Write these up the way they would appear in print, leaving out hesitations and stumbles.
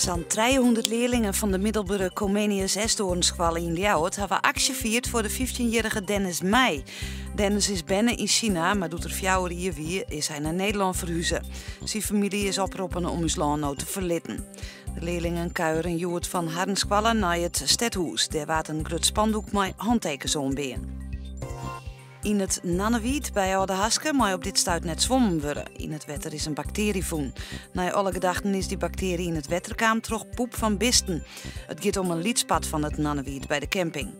Zo'n 300 leerlingen van de Middelburger Comenius Esdoornschool in Ljouwert hebben actie gevierd voor de 15-jarige Dennis Meij. Dennis is binnen in China, maar doet er 4 jaar weer is hij naar Nederland verhuizen. Zijn familie is opgeroepen om zijn land nou te verlitten. De leerlingen kuieren Joert van Harnskwallen naar het stadhuis. Daar waart een groot spandoek met handtekens ombeen. In het Nannewiet bij Oude Haske mag op dit stuit net zwommen worden. In het wetter is een bacterie voen. Na alle gedachten is die bacterie in het wetterkaam toch poep van bisten. Het gaat om een liedspad van het Nannewiet bij de camping.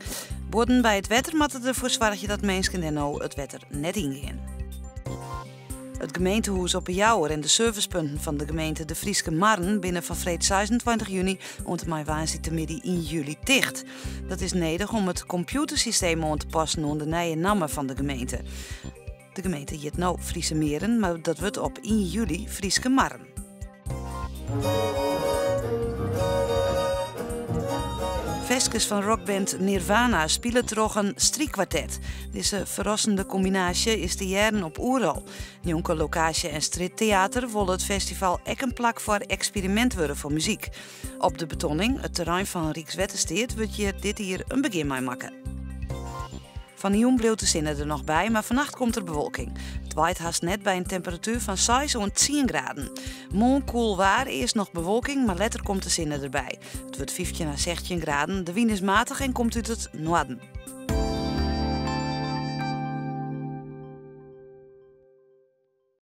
Borden bij het wetter moeten ervoor zorgen dat mensen er nou het wetter net ingaan. Het gemeentehuis op Jouwer en de servicepunten van de gemeente De Frieske Marren binnen van vreed 26 juni ont mij waanzien midden in juli dicht. Dat is nodig om het computersysteem aan te passen onder de nieuwe namen van de gemeente. De gemeente heet nou Friese Meren, maar dat wordt op 1 juli Frieske Marren. Veskes van rockband Nirvana spelen toch een striekkwartet. Deze verrassende combinatie is de jaren op Oeral. Jonke locatie en streettheater willen het festival ek een plak voor experiment worden voor muziek. Op de betonning, het terrein van Rijkswettersteed, wordt je dit hier een begin mee maken. Van Jong bleef de zinnen er nog bij, maar vannacht komt er bewolking. Het waait haast net bij een temperatuur van 6 tot 10 graden. Morgen koel waar, eerst nog bewolking, maar later komt de zinnen erbij. Het wordt 15 à 16 graden, de wind is matig en komt uit het noorden.